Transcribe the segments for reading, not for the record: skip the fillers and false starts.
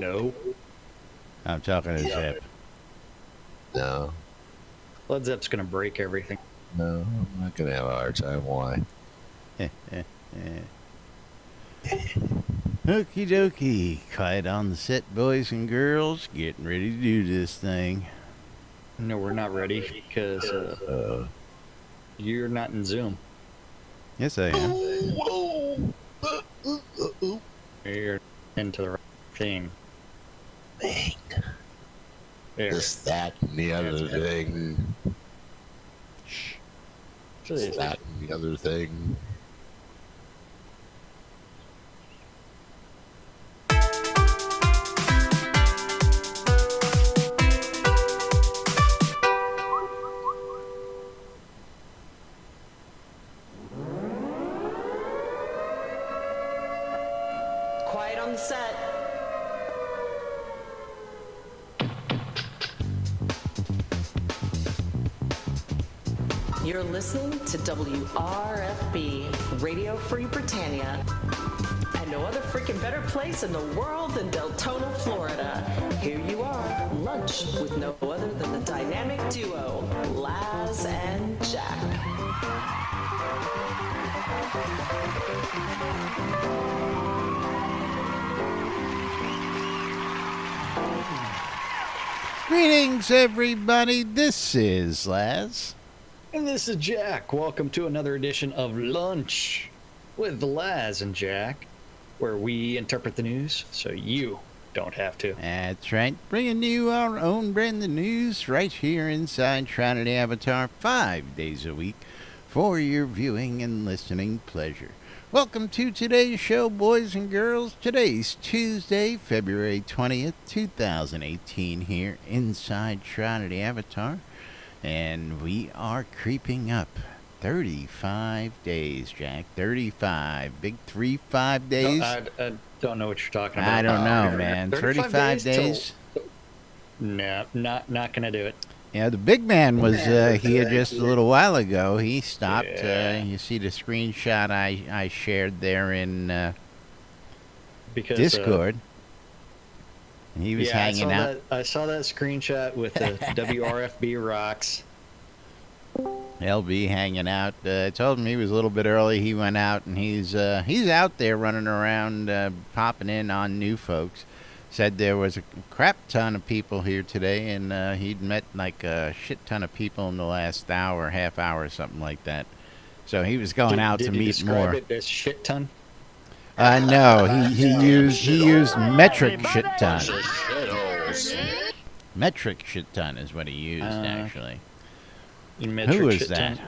No. I'm talking to Zip. No. Led Zepp's gonna break everything. No, I'm not going to have a hard time. Why? Okie dokie. Quiet on the set, boys and girls. Getting ready to do this thing. No, we're not ready because you're not in Zoom. Yes, I am. Whoa! You're into the right thing. Thing. There. This, that, and the other thing. Shh. This, that, and the other thing. Quiet on the set. You're listening to WRFB, Radio Free Britannia. And no other freaking better place in the world than Deltona, Florida. Here you are, lunch with no other than the dynamic duo, Laz and Jack. Greetings, everybody. This is Laz. And this is Jack. Welcome to another edition of Lunch with Laz and Jack, where we interpret the news so you don't have to. That's right. Bringing you our own brand of news right here inside Shroud Avatar 5 days a week for your viewing and listening pleasure. Welcome to today's show, boys and girls. Today's Tuesday, February 20th, 2018 here inside Shroud Avatar. And we are creeping up 35 days, Jack. 35. Big 3-5 days. I don't know what you're talking about. I don't know, man. 35 days? No, not gonna do it. Yeah, the big man was here just a little while ago. He stopped. Yeah. You see the screenshot I shared there in Because Discord. And he was hanging out. I saw that screenshot with the WRFB rocks. LB hanging out. I told him he was a little bit early. He went out, and he's out there running around, popping in on new folks. Said there was a crap ton of people here today, and he'd met like a shit ton of people in the last hour, half hour, something like that. So he was going out to meet more. Did he describe it as shit ton? No, he used metric shit ton. Metric shit ton is what he used actually. Who was that? Ton?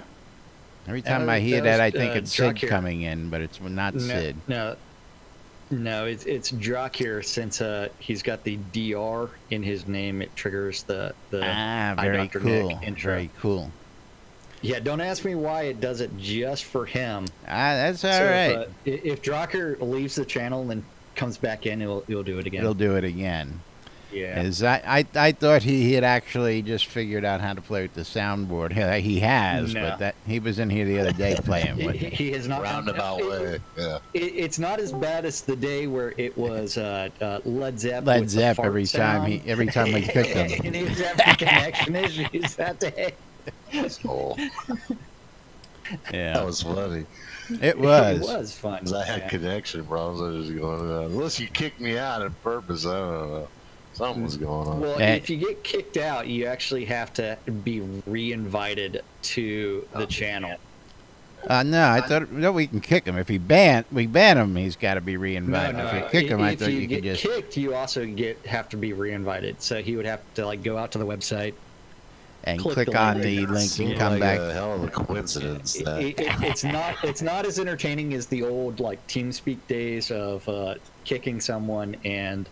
Every time I hear that, I think it's Sid Drakir. coming in, but it's not Sid. No, it's Drakir. Since he's got the DR in his name, it triggers the very Dr. cool. Nick intro. Very cool. Yeah, don't ask me why it does it just for him. That's all right. If Drakir leaves the channel and comes back in, he'll do it again. He'll do it again. Yeah. I thought he had actually just figured out how to play with the soundboard. He has, No. but he was in here the other day playing with it. He has not Roundabout way. Yeah. It's not as bad as the day where it was Led Zepp. Led with the Zepp fart every time sound. we picked him. And he was having connection issues that day. Oh, Yeah, that was funny. it was. It was fun. 'Cause I had Yeah. connection problems. I was just going, unless you kicked me out on purpose, I don't know. Something was going on. Well, Hey. if you get kicked out, you actually have to be re-invited to the channel. No, I thought we can kick him if we ban him. He's got to be reinvited. No, If you kick him, I if thought you you get could just kicked, you also have to be re-invited. So he would have to go out to the website. and click click the on link. the link Seemed and come like back. a hell of a coincidence. That It's not as entertaining as the old TeamSpeak days of kicking someone and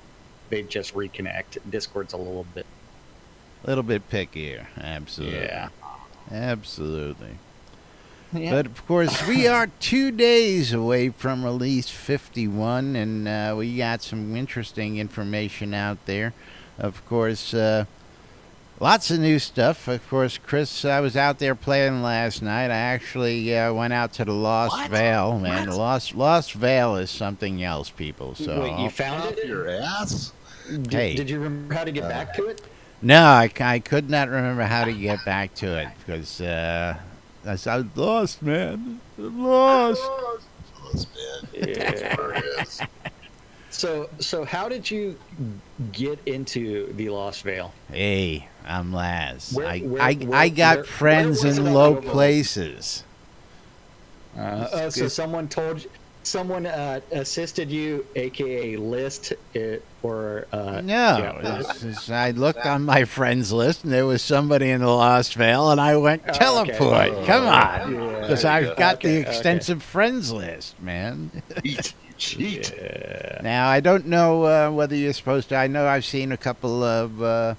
they just reconnect. Discord's a little bit. pickier. Absolutely. Yeah. Absolutely. Yeah. But of course, we are 2 days away from release 51, and we got some interesting information out there. Of course, lots of new stuff. Of course, Chris, I was out there playing last night. I actually went out to the Lost Vale, man. The Lost Vale is something else, people. So Wait, you found off it? your ass? Hey. Did you remember how to get back to it? No, I could not remember how to get back to it because I was lost, man. I'm lost. Yeah. So how did you get into the Lost Vale? Hey, I'm Laz. I where got friends was in it low on the- places. So someone assisted you, aka list it, or No, yeah. I looked on my friends list and there was somebody in the Lost Vale, and I went okay. teleport. Come on, Yeah. because I've got the Okay, extensive friends list, man. Cheat. Yeah. Now I don't know whether you're supposed to. I know I've seen a couple of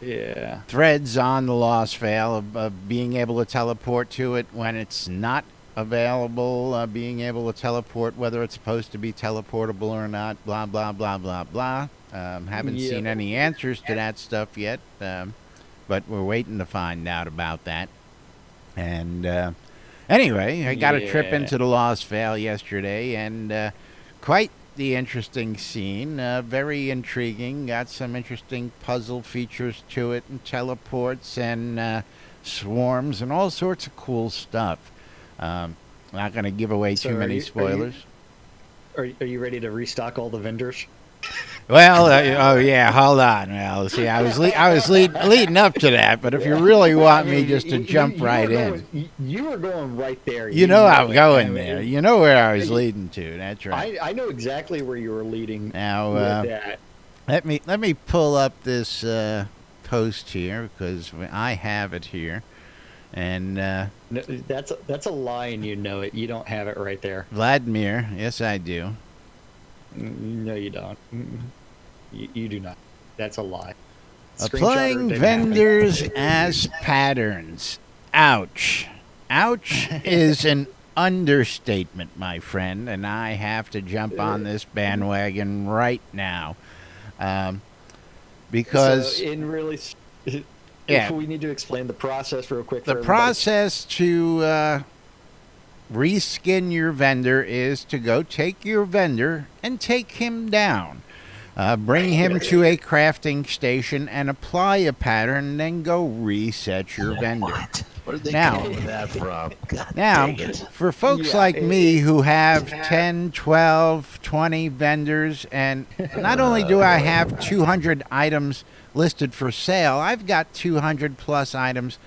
Yeah. threads on the Lost Vale of being able to teleport to it when it's not available, being able to teleport whether it's supposed to be teleportable or not, blah, blah, blah, blah, blah. Haven't Yeah. seen any answers to that stuff yet, but we're waiting to find out about that. And anyway, I got a trip Yeah. into the Lost Vale yesterday, and quite the interesting scene, very intriguing, got some interesting puzzle features to it, and teleports and swarms and all sorts of cool stuff. Not going to give away So too are many you- spoilers. Are you ready to restock all the vendors? Well, oh yeah, hold on. Well, see, I was leading up to that, but if you really want me just to jump right in, You were going right there. you know I'm it. going I mean, there. You know where I was leading to. That's right. I know exactly where you were leading Now, with that. let me pull up this post here because I have it here, and No, that's a lie, and you know it. You don't have it right there. Vladimir, yes, I do. No, you don't. You do not. That's a lie. Applying Screenshotter didn't vendors as patterns. Ouch. Ouch is an understatement, my friend, and I have to jump on this bandwagon right now. Because So in really, Yeah. we need to explain the process real quick. the for everybody. process to reskin your vendor is to go take your vendor and take him down. Bring him to a crafting station and apply a pattern, then go reset your vendor. What? Where did they Now- come up with that from? God Now, dang it. for folks Yeah, like me who have 10, 12, 20 vendors, and not only do I have 200 items listed for sale, I've got 200 plus items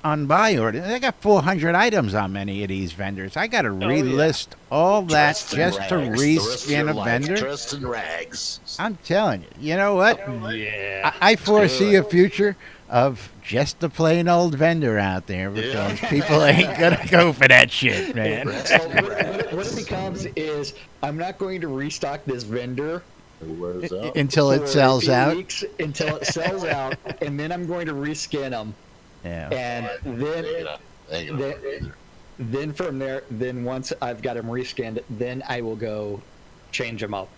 on buy order. I got 400 items on many of these vendors. I got to yeah. relist all that Dressed in just to rags. The rest of your reskin a life, vendor. Dressed in rags. I'm telling you, you know what? Yeah. I foresee a future of just a plain old vendor out there because people ain't gonna go for that shit, man. So what it becomes is I'm not going to restock this vendor Where's up? Until for it a sells few out. weeks, until it sells out, and then I'm going to reskin them, Yeah. and Ain't gonna work either. then from there, then once I've got them reskinned, then I will go change them up.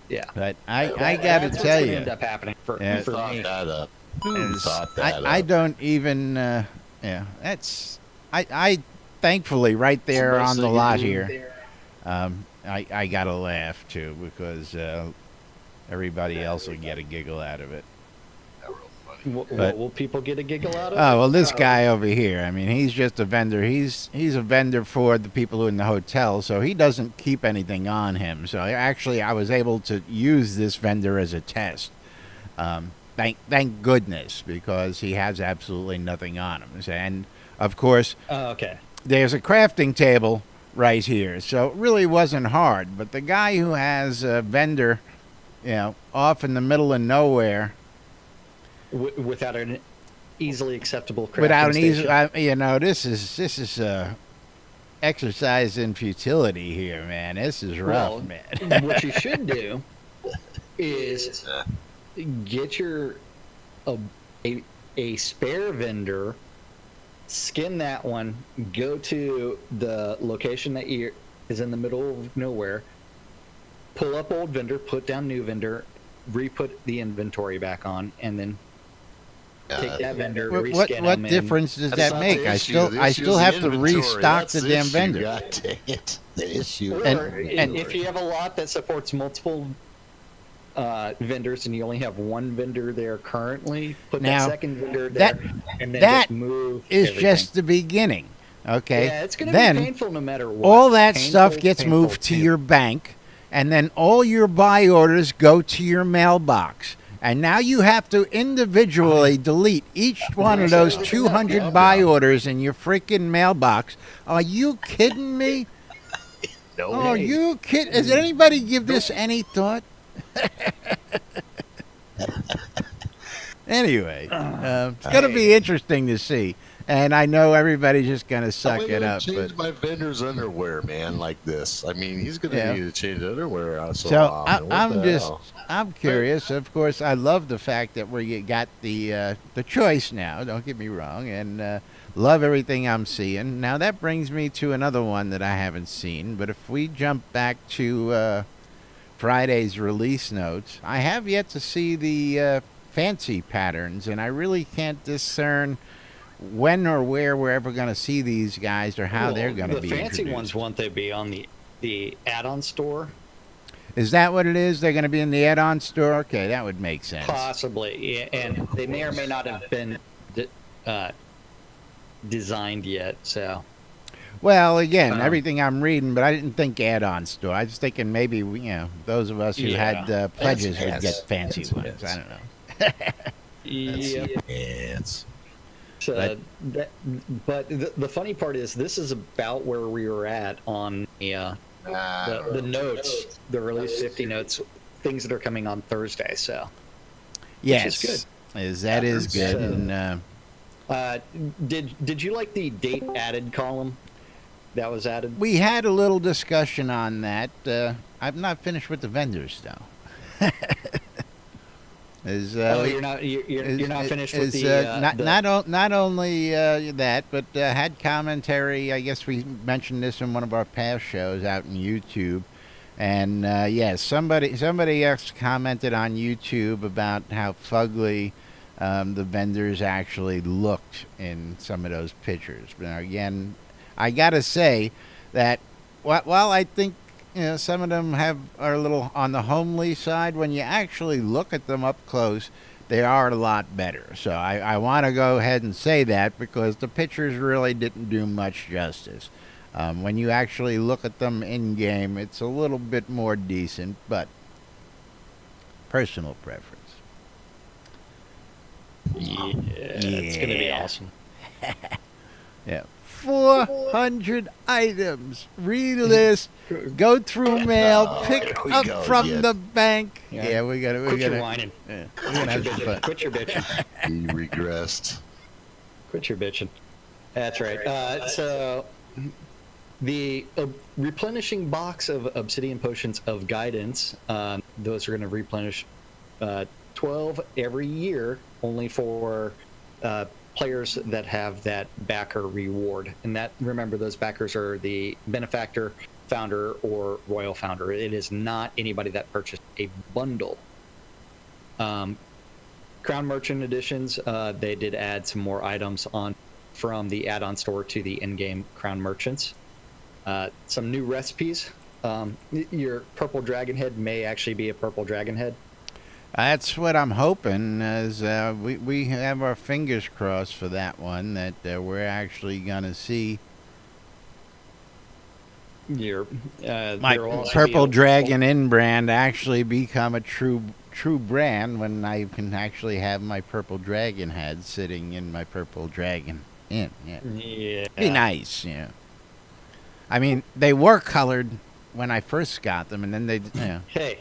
Yeah. But I gotta That's what's tell gonna you, end up happening for Yeah. for Thought me. that up. Who is thought that I up? don't even yeah, that's I thankfully right there Best on the thing you lot do. here. I gotta laugh too because everybody else will get a giggle out of it. Real funny. What But- will people get a giggle out of? Oh well, this guy over here. I mean, he's just a vendor. He's a vendor for the people who are in the hotel, so he doesn't keep anything on him. So actually, I was able to use this vendor as a test. Thank goodness, because he has absolutely nothing on him. And of course, Oh, okay. there's a crafting table right here, so it really wasn't hard. But the guy who has a vendor, off in the middle of nowhere, Without an easily acceptable crafting without an station. easy, this is exercise in futility here, man. This is rough, Well, man. what you should do is get your a spare vendor, skin that one, go to the location that is in the middle of nowhere, pull up old vendor, put down new vendor, re-put the inventory back on, and then take that vendor, What reskin what them, difference does That's that not make? the I issue. still The I issue still is have the to inventory. restock That's the the damn issue. vendor. God dang it. The issue. Or And if you have a lot that supports multiple vendors and you only have one vendor there currently, put Now, that second vendor there, and then that just move is everything. just the beginning. Okay. Yeah, it's going to then be painful no matter what. all that Painful, stuff gets painful, moved to painful. your bank, and then all your buy orders go to your mailbox. And now you have to individually delete each one of those 200 buy orders in your freaking mailbox. Are you kidding me? No. Oh, you kidding? Does anybody give this any thought? Anyway, it's going to be interesting to see. And I know everybody's just going to suck it up. Change But my vendor's underwear, man, like this. I mean, he's going to Yeah. need to change underwear out so so often. What I'm the just, hell? I'm curious. Of course, I love the fact that we got the choice now. Don't get me wrong, and love everything I'm seeing. Now that brings me to another one that I haven't seen. But if we jump back to Friday's release notes, I have yet to see the fancy patterns, and I really can't discern when or where we're ever going to see these guys or how they're going to be The fancy introduced. ones, won't they be on the add-on store? Is that what it is? They're going to be in the add-on store? Okay, that would make sense. Possibly, yeah, and they may or may not have been designed yet. So, Well, again, Um, everything I'm reading, but I didn't think add-on store. I was thinking maybe, those of us who Yeah. had pledges would Yes. get fancy Yes. ones. I don't know. yeah. It's But the funny part is, this is about where we were at on the notes, the release 50 notes, things that are coming on Thursday. So, Yes, is that is good. So- And did you like the date added column that was added? we had a little discussion on that. I'm not finished with the vendors though. You're not finished with the not only that, but had commentary. I guess we mentioned this in one of our past shows out in YouTube, and yes, somebody else commented on YouTube about how fugly the vendors actually looked in some of those pictures. But now, again, I gotta say that while I think some of them are a little on the homely side, when you actually look at them up close, they are a lot better. So I want to go ahead and say that because the pictures really didn't do much justice. When you actually look at them in game, it's a little bit more decent, but personal preference. Yeah, it's gonna be Yeah. awesome. Yeah. 400 items. Relist. Go through mail. Pick there we up go from again. the bank. Yeah. Yeah, we got it. Quit your whining. Yeah, we're gonna have some fun. Quit your bitching. he regressed. Quit your bitching. That's right. So the replenishing box of obsidian potions of guidance, those are going to replenish 12 every year, only for players that have that backer reward. And that, remember, those backers are the benefactor, founder, or royal founder. It is not anybody that purchased a bundle. Crown Merchant editions, they did add some more items on from the add-on store to the in-game Crown Merchants. Some new recipes. Your purple dragon head may actually be a purple dragon head. That's what I'm hoping. As we have our fingers crossed for that one, that we're actually gonna see Your my there will also purple be a- dragon in brand actually become a true brand when I can actually have my purple dragon head sitting in my purple dragon inn. Yeah. Yeah. Be nice, I mean, they were colored when I first got them, and then they, Hey,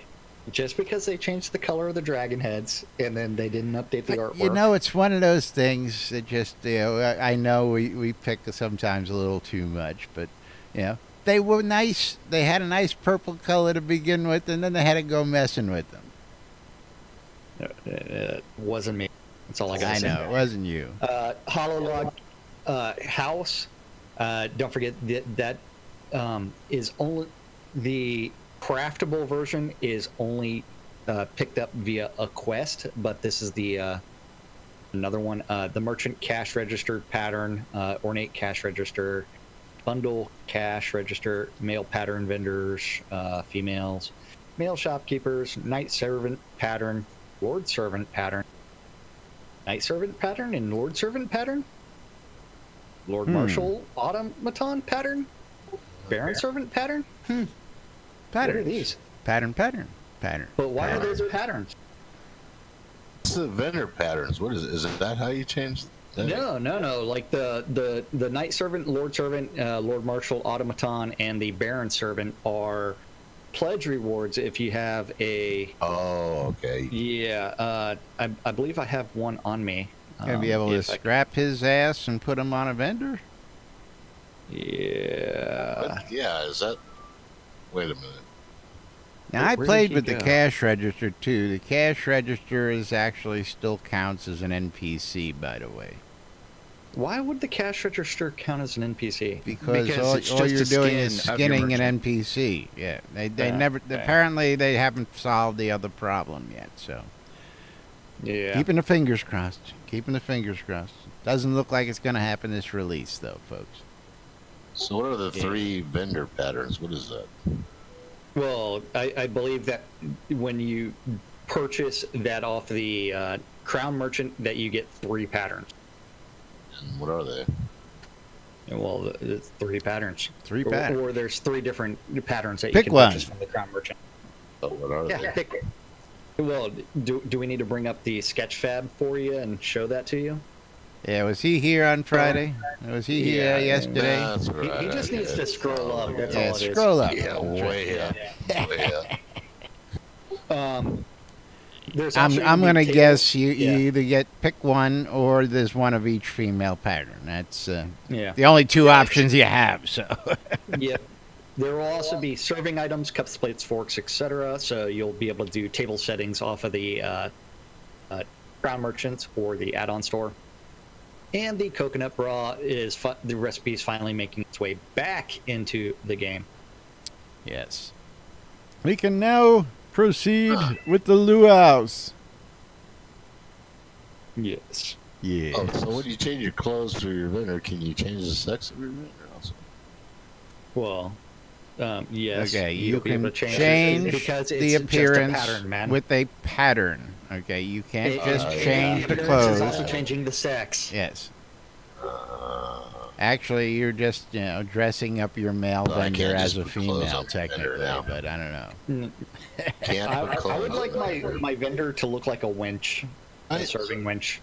just because they changed the color of the dragon heads and then they didn't update the artwork. it's one of those things that just, I know we pick sometimes a little too much, but, they were nice. They had a nice purple color to begin with, and then they had to go messing with them. It wasn't me. That's all I got to I say. know, it wasn't you. Hololog house. Don't forget that is only the craftable version is only picked up via a quest, but this is the another one. The merchant cash register pattern, ornate cash register, bundle cash register, male pattern vendors, females. male shopkeepers, knight servant pattern, lord servant pattern, knight servant pattern, and lord servant pattern, lord marshal automaton pattern, baron servant pattern. What Patterns. are these? Pattern. But why are those patterns? What's the vendor patterns? What is it? Is that how you change that? No. Like the knight servant, lord marshal, automaton, and the baron servant are pledge rewards if you have a. Oh, okay. Yeah, I believe I have one on me. Gonna be able to if I- scrap his ass and put him on a vendor? Yeah. Yeah, is that? Wait a minute. Now, I Where played did with he the go? cash register, too. The cash register is actually still counts as an NPC, by the way. Why would the cash register count as an NPC? Because Because it's all just you're a doing is skin of your skinning an merchant. NPC. Yeah, they Yeah, never. yeah. Apparently, they haven't solved the other problem yet. So, Yeah. keeping the fingers crossed. Keeping the fingers crossed. Doesn't look like it's going to happen this release, though, folks. So what are the Yeah. 3 vendor patterns? What is that? Well, I believe that when you purchase that off the crown merchant, that you get 3 patterns. And what are they? Well, it's 3 patterns. 3 Or- patterns. Or there's 3 different patterns that you Pick can one. purchase from the crown merchant. Oh, what are Yeah, they? pick it. Well, do we need to bring up the sketch fab for you and show that to you? Yeah, was he here on Friday? Was he here Yeah, yesterday? That's He, right. he just needs to scroll up. That's Yeah, all it is. scroll up. Yeah, way up. Way up. There's I'm also I'm gonna gonna be guess tables- you yeah. either get pick one or there's one of each female pattern. That's Yeah. the only 2 options you have. So Yep. There will also be serving items, cups, plates, forks, etc. So you'll be able to do table settings off of the crown merchants or the add-on store. And the coconut bra is the recipe is finally making its way back into the game. yes, we can now proceed with the luau's. Yes. Yeah. Oh, so when you change your clothes for your vendor, can you change the sex of your vendor also? Well, yes. Okay, you you'll be able can to change because the it's appearance just a pattern, man. with a pattern. Okay, you can't It- just yeah. change the Appearance is clothes. also changing the sex. Yes. Actually, you're just dressing up your male Well, I vendor can't as just a put clothes female, on my vendor technically, now. but I don't know. Can't I, put clothes I would like on. my vendor to look like a winch, a I- serving winch.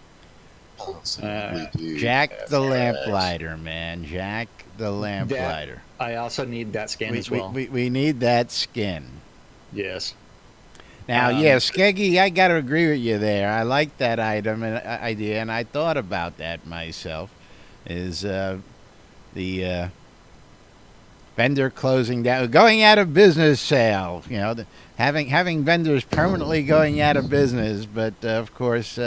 Possibly do Jack have the sex. lamplighter, man. Jack the lamplighter. I also need that skin as well. We need that skin. Yes. Now, Um, yeah, Skeggy, I got to agree with you there. I like that item and idea, and I thought about that myself. Is the vendor closing down, going out of business sale? You know, having vendors permanently going out of business, but of course,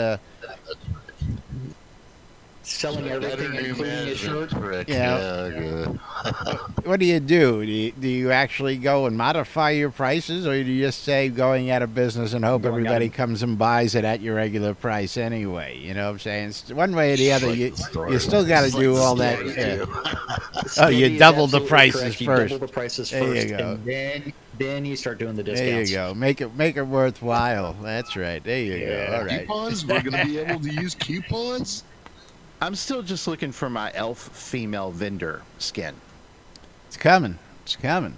Selling everything, Better new including his management shirt. trick. Yeah. Yeah, good. what do? Do you actually go and modify your prices, or do you just say going out of business and hope Going out everybody of- comes and buys it at your regular price anyway? You know what I'm saying? It's one way or the other, Like you the story. you still got to It's do like the all that. story, Yeah. too. Oh, you Steady is double the absolutely prices correct. You first. double the prices There you first, go. and then you start doing the There discounts. you go. Make it worthwhile. That's right. There you Yeah. go. All right. Coupons? We're going to be able to use coupons? I'm still just looking for my elf female vendor skin. It's coming. It's coming.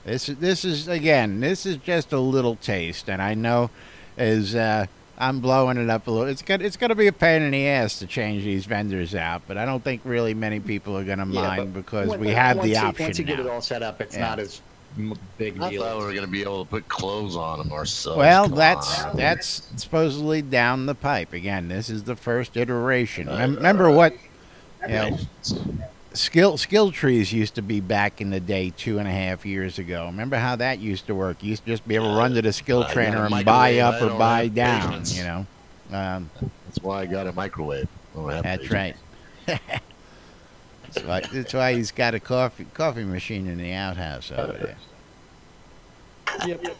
This is again. This is just a little taste, and I know as I'm blowing it up a little. It's gonna be a pain in the ass to change these vendors out, but I don't think really many people are gonna Yeah, mind but because when- we have the once option Once you get it now. all set up, it's Yeah. not as big I deal. thought we were going to be able to put clothes on them ourselves. Well, Come that's on. that's supposedly down the pipe. Again, this is the first iteration. Remember what you know, skill trees used to be back in the day 2.5 years ago. Remember how that used to work? You used to just be able to run to the skill I got trainer a and buy microwave. up I or don't buy have down. patience. You know, That's why I got a microwave. I don't have that's patience. right. That's why he's got a coffee machine in the outhouse over there. Yep.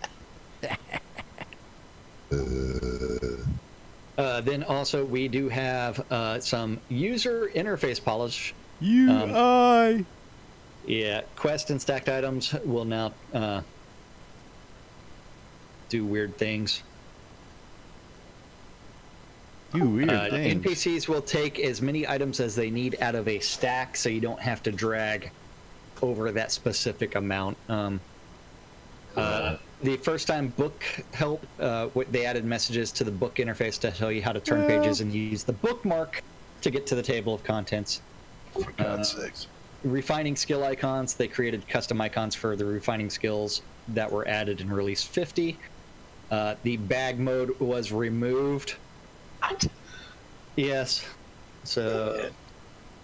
Then also we do have some user interface polish. UI. Yeah, quest and stacked items will now do weird things. Do weird things. NPCs will take as many items as they need out of a stack, so you don't have to drag over that specific amount. The first time book help, they added messages to the book interface to tell you how to turn pages and use the bookmark to get to the table of contents. For God's sakes. Refining skill icons, they created custom icons for the refining skills that were added in release 50. The bag mode was removed. What? Yes. So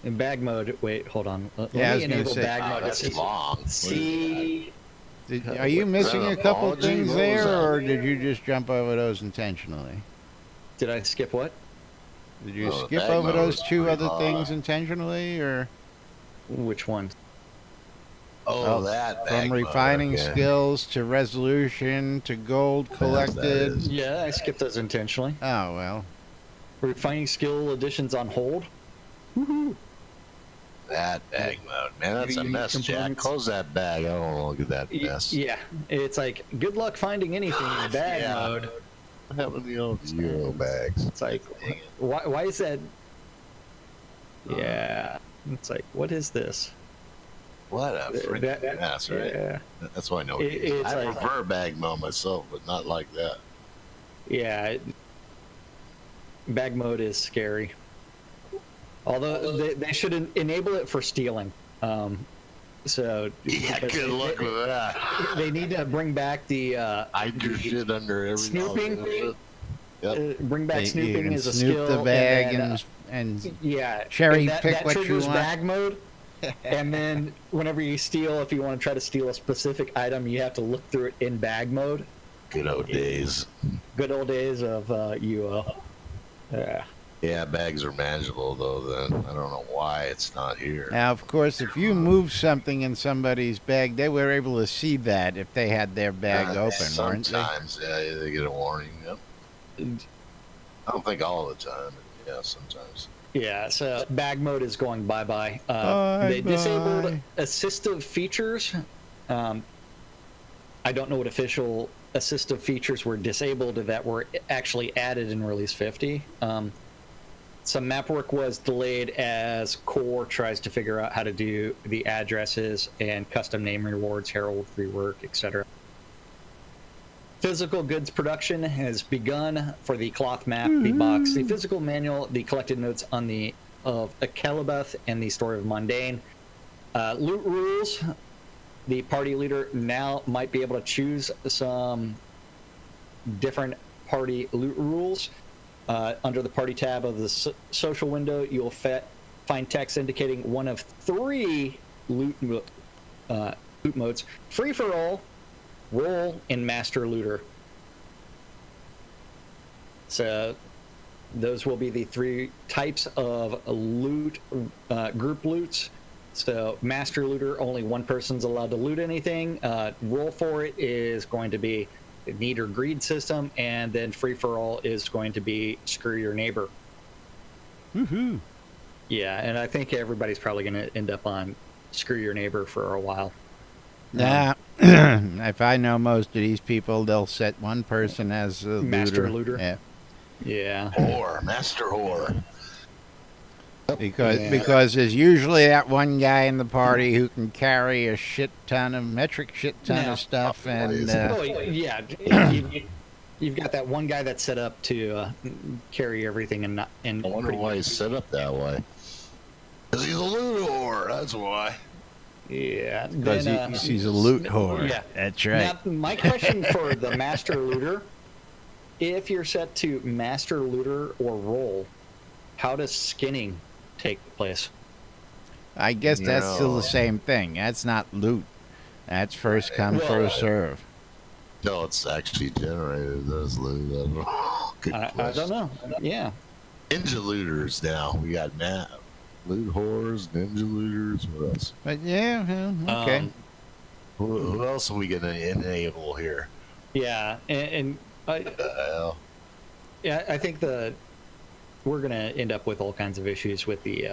in bag mode, wait, hold on. Let Yeah, I was me gonna enable say, bag mode. That's long. See, Are you missing a couple apology? things What was there, that? or did you just jump over those intentionally? did I skip what? Did you Oh, skip bag over mode those was two pretty other long. things intentionally, or Which one? Oh, that bag from mode, refining okay. skills to resolution to gold that collected? is. Yeah, I skipped those intentionally. Oh well. Refining skill additions on hold. That bag mode, man, that's a Unique mess, Jack. components. Close that bag. I don't want to look at that mess. Yeah, it's like good luck finding anything in bag Yeah. mode. What happened to the old Euro bags? It's like, Dang it. why is that? Yeah, it's like, what is this? What a freaking That- mess, right? Yeah, That's why I know. It's I like- prefer bag mode myself, but not like that. yeah. Bag mode is scary. Although they should enable it for stealing. So Yeah, because good luck with that. They need to bring back the Hide your shit under every Snooping? Yep. bring back You snooping can as a snoop skill. the bag and, and yeah, cherry and that pick what you triggers want. bag mode. And then whenever you steal, if you want to try to steal a specific item, you have to look through it in bag mode. Good old days. Good old days of UO. Yeah. Yeah, bags are manageable though. Then I don't know why it's not here. Now, of course, if you move something in somebody's bag, they were able to see that if they had their bag open, weren't they? Sometimes, yeah, they get a warning. Yep. I don't think all the time, but yeah, sometimes. Yeah, so bag mode is going bye-bye. They Bye-bye. disabled assistive features. I don't know what official assistive features were disabled that were actually added in Release 50. Some map work was delayed as Core tries to figure out how to do the addresses and custom name rewards, Herald rework, etc. Physical goods production has begun for the cloth map, the box, the physical manual, the collected notes on the of Akelabeth, and the story of Mundane. Loot rules. The party leader now might be able to choose some different party loot rules. Under the party tab of the social window, you'll find text indicating one of 3 loot modes: free for all, roll, and master looter. So those will be the 3 types of loot, group loots. So master looter, only one person's allowed to loot anything. Roll for it is going to be a need or greed system, and then free for all is going to be screw your neighbor. Woohoo! Yeah, and I think everybody's probably going to end up on screw your neighbor for a while. Nah, if I know most of these people, they'll set one person as a Master looter. Yeah, Yeah. Whore, master whore. because there's usually that one guy in the party who can carry a metric shit ton Yeah. of stuff, and Oh, yeah. You've got that one guy that's set up to carry everything and not. And I wonder pretty why much- he's set up that way. Because he's a loot whore. That's why. Yeah. because then, he's a loot whore. Yeah. That's right. Now, my question for the master looter: if you're set to master looter or roll, how does skinning take place? I guess that's still No. the same thing. That's not loot. That's first come, Well, first serve. No, it's actually generated as loot. I don't know. Good I question. don't know. Yeah. Ninja looters now. We got loot whores, ninja looters. What else? But yeah, well, okay. Who else are we going to enable here? Yeah, and Hell. yeah, I think we're gonna end up with all kinds of issues with the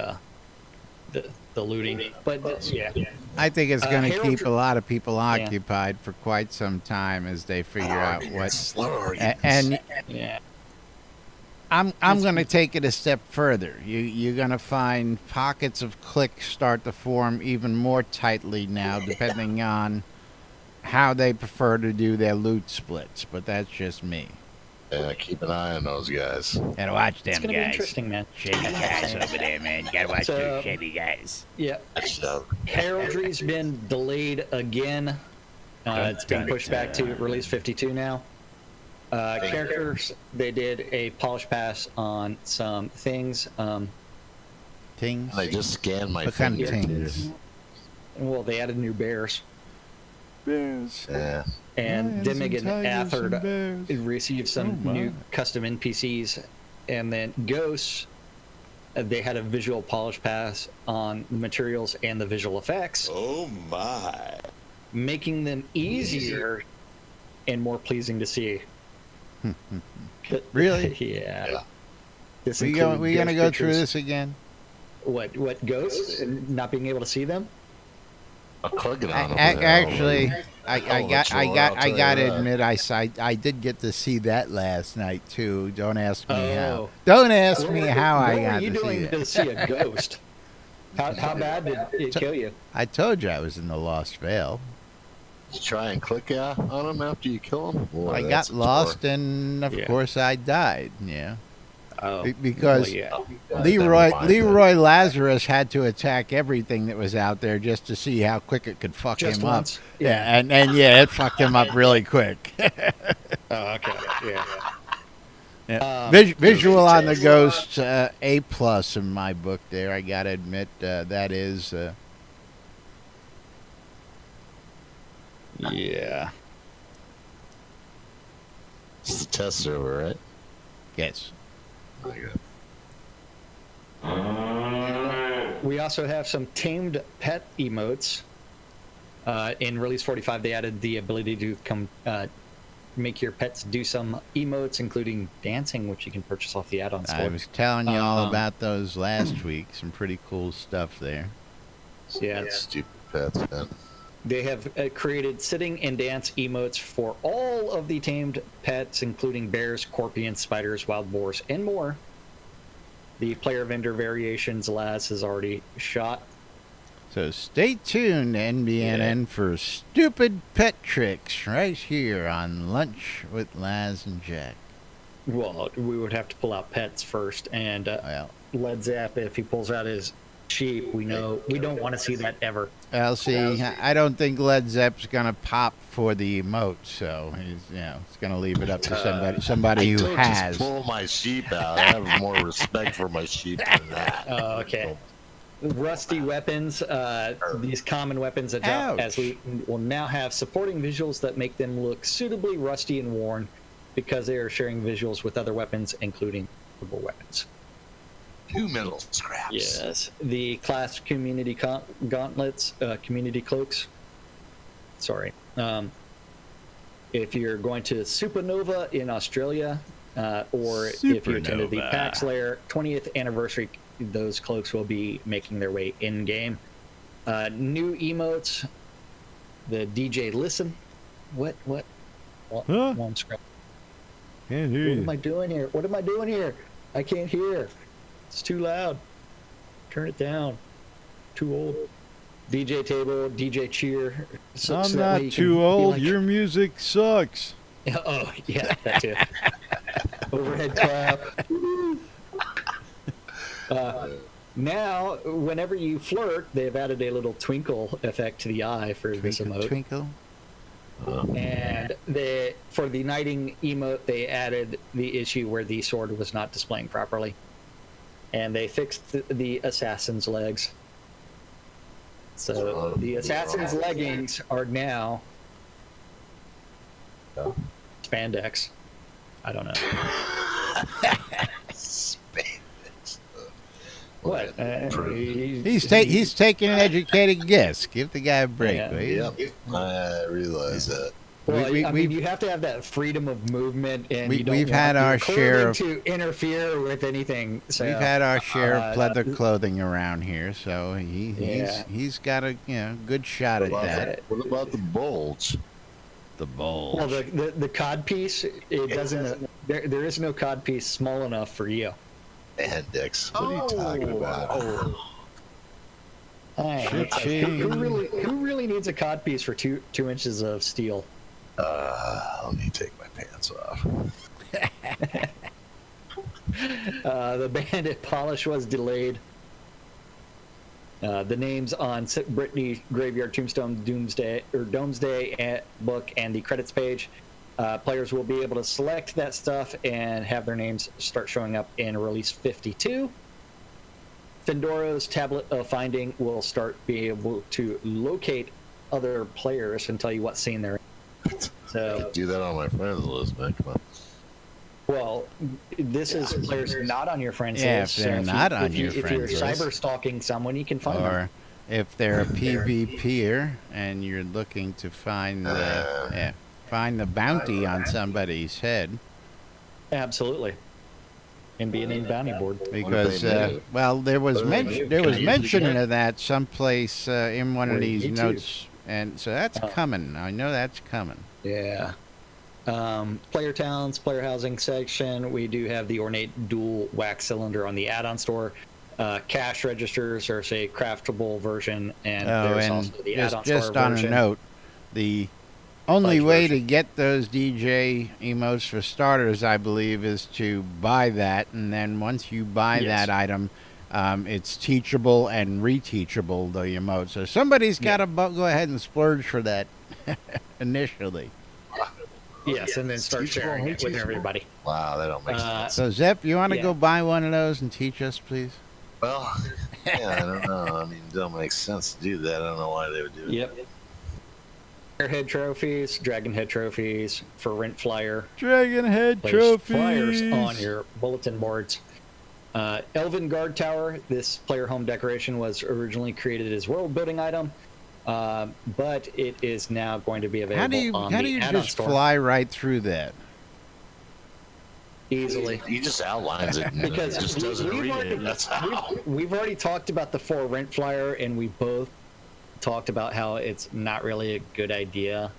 the looting. But yeah, I think it's going to Harold keep Dr- a lot of people occupied for quite some time as they figure out what. Slower. And yeah. I'm going to take it a step further. You're going to find pockets of cliques start to form even more tightly now, depending on how they prefer to do their loot splits. But that's just me. Yeah, keep an eye on those guys. Gotta watch them It's gonna be guys. interesting, man. Shady guys over there, man. You gotta watch So- those shady guys. Yeah, So, heraldry's been delayed again. It's been pushed back to release 52 now. Characters, they did a polish pass on some things. Tings. they just scanned my What kind of finger. tings? Well, they added new bears. Bears. Yeah. And Lions Dimmick and tigers and Athard bears. received some Oh, my. new custom NPCs. And then Ghosts, they had a visual polish pass on the materials and the visual effects, Oh my. making them easier and more pleasing to see. Really? Yeah. This We included gonna ghost go through pictures. this again? What ghosts? Not being able to see them? I'm clicking on them. Actually, I Oh, that's all, I'll tell you gotta that. admit, I did get to see that last night too. Don't ask me how. Oh. Don't ask What me were- how I what got were you to see doing that. to see a ghost? How bad did it kill you? I told you I was in the Lost Vale. You try and click on them after you kill them. Boy, I that's got a lost, and of Yeah. course I died. Yeah, Oh, because yeah. chore. Leroy Never mind Leroy Lazarus had to attack everything that was out there just to see how quick it could fuck Just him once? up. Yeah, and yeah, it fucked him up really quick. Oh, okay. Yeah. Yeah. Visual on the ghosts, A plus in my book. There, I gotta admit, that is. Yeah. It's the test server, right? Yes. Okay. We also have some tamed pet emotes. In release 45, they added the ability to make your pets do some emotes, including dancing, which you can purchase off the add-on store. I was telling you all Um, about those last week. Some pretty cool stuff there. Yeah, Stupid pets, man. they have created sitting and dance emotes for all of the tamed pets, including bears, scorpions, spiders, wild boars, and more. The player vendor variations Laz has already shot. So stay tuned, NBNN, for stupid pet tricks right here on Lunch with Laz and Jack. Well, we would have to pull out pets first, and Well, Led Zepp, if he pulls out his sheep, we know we don't want to see that ever. see, I don't think Led Zepp's gonna pop for the emote, so he's gonna leave it up to somebody I who told has. Just pull my sheep out. I have more respect for my sheep than that. Oh, okay. Rusty weapons, these common weapons that drop, Ouch. as we will now have supporting visuals that make them look suitably rusty and worn because they are sharing visuals with other weapons, including portable weapons. 2 metal scraps. Yes, the class community gauntlets, community cloaks. Sorry. If you're going to Supernova in Australia, or if you attended the Supernova. PAX Lair 20th anniversary, those cloaks will be making their way in game. New emotes. The DJ Listen. What? Huh? One scrap. Can't hear What am I doing here? What am I doing here? I can't hear. It's too loud. Turn it down. Too old. DJ table, DJ cheer. So I'm that way you not can too be old. like- Your music sucks. Oh, yeah, that too. Overhead clap. Now, whenever you flirt, they've added a little twinkle effect to the eye for this emote. Twinkle. And for the knighting emote, they added the issue where the sword was not displaying properly. And they fixed the assassin's legs. So the assassin's leggings are now spandex. I don't know. What? He's taking an educated guess. Give the guy a break, Yeah. will you? Yep. I realize that. Well, I mean, we've you have to have that freedom of movement, and you don't we've want had your our share clothing to interfere with anything. So, we've had our share of uh, pleather clothing around here, so Yeah. he's got a good shot at that. What about the bulge? The bulge. well, the cod piece, it doesn't. There is no cod piece small enough for you. Man, Dix, what are you talking about? Hey, Cha-ching. who really needs a cod piece for 2 inches of steel? Let me take my pants off. The bandit polish was delayed. The names on Brittany Graveyard Tombstone Domesday book and the credits page. Players will be able to select that stuff and have their names start showing up in release 52. Findoro's tablet of finding will start being able to locate other players and tell you what scene they're in. So, Do that on my friends list, man. Come on. well, this is players not on your friends Yeah, list. if they're So not on if your if you're friends list. cyber stalking someone, you can find them. Or if they're a PvPer and you're looking to find the bounty on somebody's head. Absolutely. NBNN bounty board. Because they well, there was What do they mention do? Can I use mention it? of that someplace in one of Or these YouTube. notes, and so that's coming. I know that's coming. Yeah. Player towns, player housing section. We do have the ornate dual wax cylinder on the add-on store. Cash registers, there's a craftable version, and there's and also the add-on just store on version. a note, the only Fudge way version. to get those DJ emotes for starters, I believe, is to buy that, and then once you buy Yes. that item, it's teachable and reteachable, the emote. So somebody's got to go ahead and splurge for that initially. Yes, and then start Teachable, sharing it with teachable. everybody. Wow, that don't make sense. So Zep, you want to Yeah. go buy one of those and teach us, please? Well, yeah, I don't know. I mean, it don't make sense to do that. I don't know why they would do it. Yep. Airhead trophies, dragon head trophies for rent flyer. Dragon head Place trophies. flyers on your bulletin boards. Elven Guard Tower. This player home decoration was originally created as world building item, but it is now going to be available on How the do you add-on just store fly right through that? easily. He just outlines it and Because just doesn't we've read already- it. That's how. We've already talked about the for rent flyer, and we both talked about how it's not really a good idea.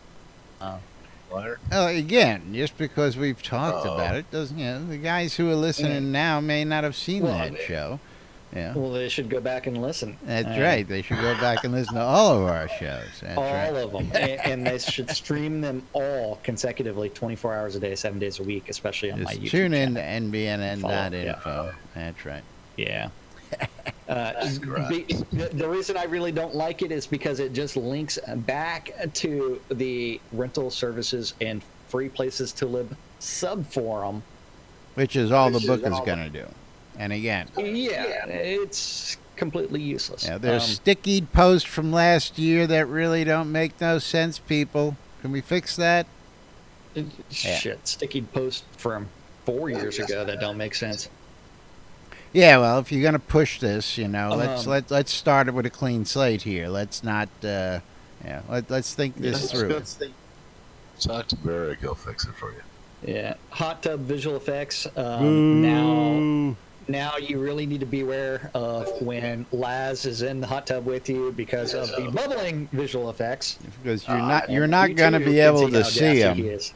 Again, just because we've talked Oh. about it doesn't, the guys who are listening now may not have seen Well, that show. Yeah, Well, they should go back and listen. that's right. They should go back and listen to all of our shows. That's All right. of them, and they should stream them all consecutively, 24 hours a day, 7 days a week, especially on my Just YouTube tune in to channel. NBNN.info. That's right. Yeah. The reason I really don't like it is because it just links back to the rental services and free places to live subforum. Which is all the book is going to do. And again, Yeah, it's completely useless. there's sticky posts from last year that really don't make no sense, people. Can we fix that? Shit, sticky post from 4 years ago that don't make sense. Yeah, well, if you're gonna push this, let's start it with a clean slate here. Let's not, let's think this through. Talk to Barrick, he'll fix it for you. Yeah, hot tub visual effects. Boo. Now you really need to beware of when Laz is in the hot tub with you because of the bubbling visual effects. Because you're not You gonna too be can able see to how see gassy him. he is.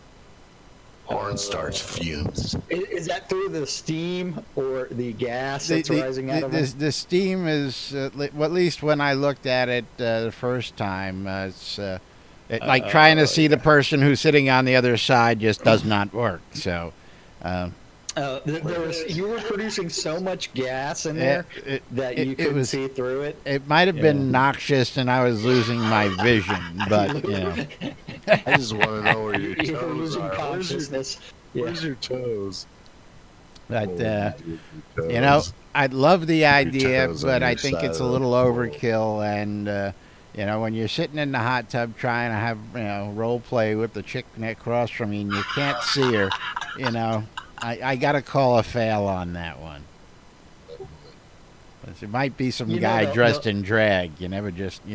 Cornstarch fumes. Is that through the steam or the gas that's rising out of him? The steam is, well, at least when I looked at it the first time, it's like trying to see the person who's sitting on the other side just does not work. So, You were producing so much gas in there that you couldn't see through it. it might have been noxious, and I was losing my vision. But I just want to know where your You were toes losing are. consciousness. Where's your toes? but Your toes. I love the idea, toes on but I your think side it's a of the little floor. overkill. And when you're sitting in the hot tub trying to have role play with the chick across from you, and you can't see her, I got to call a fail on that one. It might be some You know, guy the- dressed the- in drag. You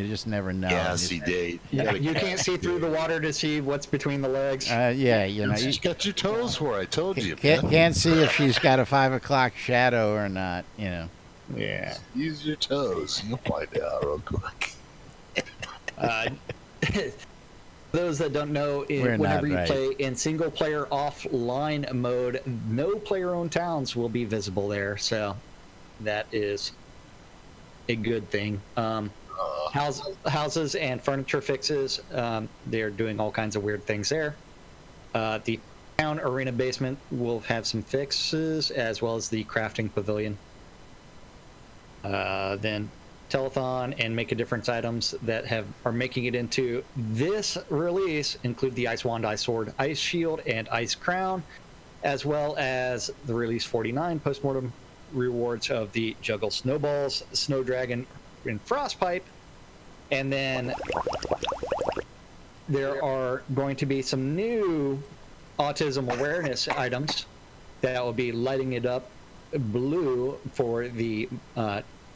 just never know. Yes, he did. You can't see through the water to see what's between the legs. Yeah, you know, you You got your toes where I told you. can't see if she's got a 5 o'clock shadow or not. You know. Yeah. Use your toes. You'll find out real quick. Those that don't know, We're whenever not you right. play in single player offline mode, no player owned towns will be visible there. So that is a good thing. Houses and furniture fixes, they're doing all kinds of weird things there. The town arena basement will have some fixes, as well as the crafting pavilion. Then telethon and make a difference items that are making it into this release include the Ice Wand, Ice Sword, Ice Shield, and Ice Crown, as well as the release 49 postmortem rewards of the Juggle Snowballs, Snow Dragon, and Frostpipe. And then there are going to be some new autism awareness items that will be lighting it up blue for the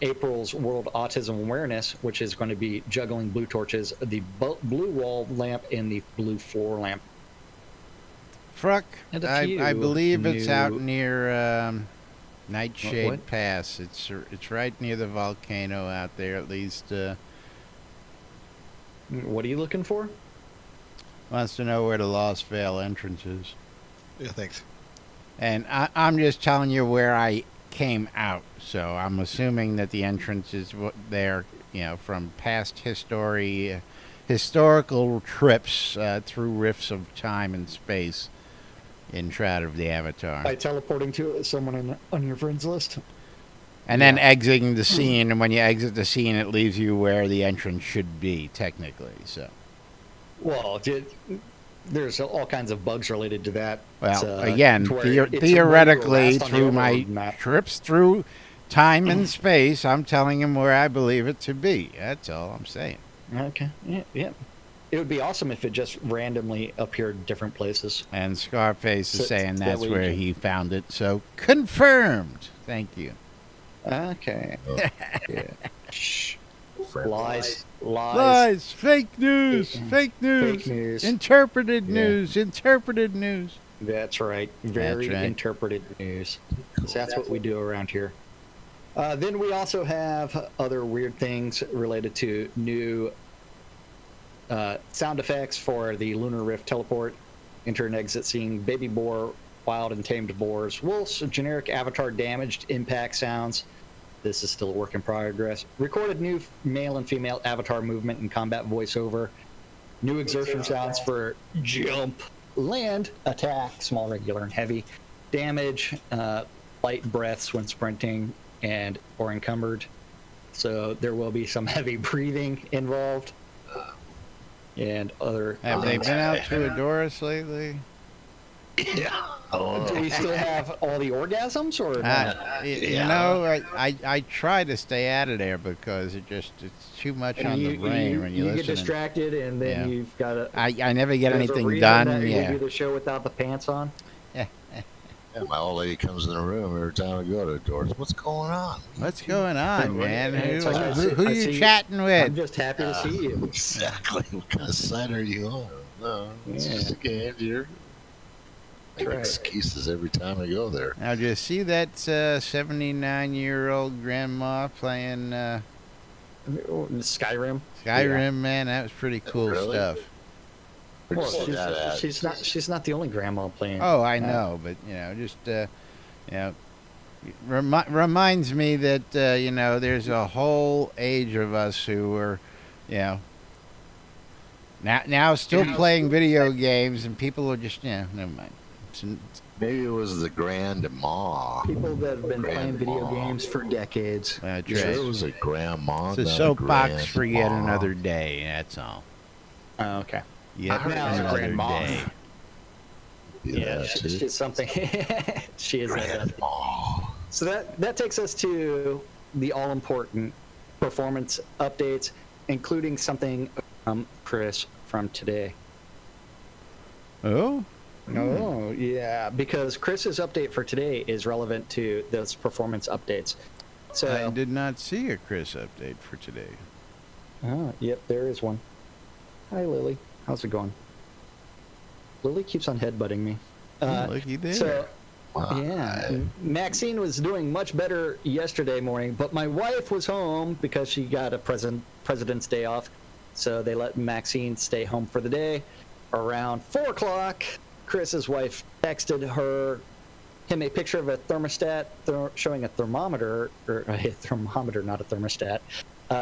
April's World Autism Awareness, which is going to be juggling blue torches, the blue wall lamp, and the blue floor lamp. Fruck, And a I few believe it's out new- near Nightshade What? Pass. It's right near the volcano out there, at least. What are you looking for? Wants to know where the Lost Vale entrance is. Yeah, thanks. And I'm just telling you where I came out. So I'm assuming that the entrance is there, you know, from past historical trips through rifts of time and space in Shroud of the Avatar. By teleporting to someone on your friends list. And then exiting the scene, and when you exit the scene, it leaves you where the entrance should be, technically. So, Well, there's all kinds of bugs related to that. well, again, to where it's theoretically, last on the through my overload map. trips through time and space, I'm telling him where I believe it to be. That's all I'm saying. Okay. Yeah. It would be awesome if it just randomly appeared different places. And Scarface is So saying that that's way you where can- he found it. So, confirmed. Thank you. Okay. Yeah. Shh. Lies. Lies, fake news, fake news, Fake news. interpreted Yeah. news, interpreted news. That's right. Very That's right. interpreted news. So that's what we do around here. Then we also have other weird things related to new sound effects for the Lunar Rift teleport, enter and exit scene, baby boar, wild and tamed boars, wolves, generic avatar damaged impact sounds. This is still a work in progress. Recorded new male and female avatar movement and combat voiceover. New exertion sounds for jump, land, attack, small, regular, and heavy, damage, light breaths when sprinting and or encumbered. So there will be some heavy breathing involved. And other. Have they things. been out to Adoris lately? Do we still have all the orgasms, or not? You know, I try to stay out of there because it's too much And on the brain when you get listen. distracted, and then Yeah. you've got to. I never get There's a anything reason done. that Yeah. You do the show without the pants on. Yeah, my old lady comes in the room every time I go to the doors. What's going on? What's going on, man? It's Who, like, I who see- you I see- chatting I'm with? just happy to see you. Exactly. What kind of side are you on? No, it's Yeah. just a game here. Make Right. excuses every time I go there. Now, do you see that 79-year-old grandma playing Skyrim. Skyrim? Man, that was pretty cool Really? stuff. Or Well, just that she's not the only grandma playing. Oh, I know, but just reminds me that there's a whole age of us who were, now still playing video games, and people are just never mind. Maybe it was the grandma. People that have been playing video Grandma. games for decades. That's Sure, right. it was a grandma. It's a not soapbox for yet grandma. another day. That's all. Oh, okay. Yet heard it's another grandma. day. Do Yeah, that, too. she's something. She is that. Grandma. So that takes us to the all-important performance updates, including something from Chris from today. Oh, Oh, yeah, because Chris's update for today is relevant to those performance updates. So I did not see a Chris update for today. Yep, there is one. Hi, Lily. How's it going? Lily keeps on headbutting me. Looky there. So, yeah, Maxine was doing much better yesterday morning, but my wife was home because she got a President's Day off, so they let Maxine stay home for the day. Around 4 o'clock, Chris's wife texted him a picture of a thermostat showing a thermometer, or a thermometer, not a thermostat,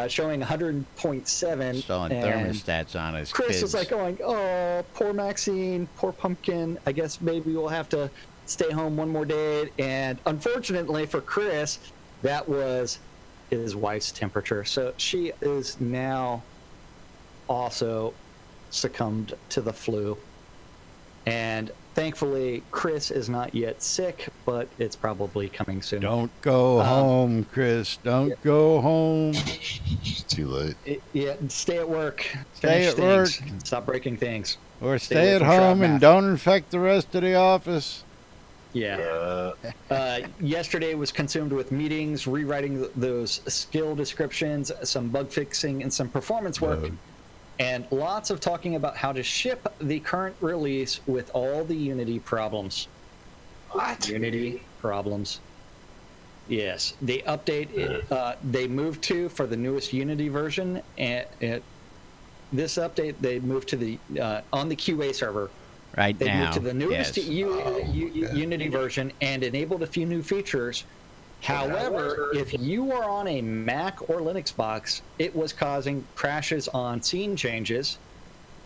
showing 100.7. Installing thermostats on his Chris kids. was like going, oh, poor Maxine, poor pumpkin. I guess maybe we'll have to stay home one more day. And unfortunately for Chris, that was his wife's temperature. So she is now also succumbed to the flu. And thankfully, Chris is not yet sick, but it's probably coming soon. Don't go home, Chris. Don't go home. Too late. Stay at work. Stay Finish at work. things. Stop breaking things. Or Stay stay away at from Shroud home and Math. don't infect the rest of the office. Yeah. Yesterday was consumed with meetings, rewriting those skill descriptions, some bug fixing, and some performance work. And lots of talking about how to ship the current release with all the Unity problems. What? Unity problems. Yes. The update they moved to for the newest Unity version, and this update they moved to the on the QA server. Right They now. moved to the newest yes. Unity version and enabled a few new features. However, if you are on a Mac or Linux box, it was causing crashes on scene changes,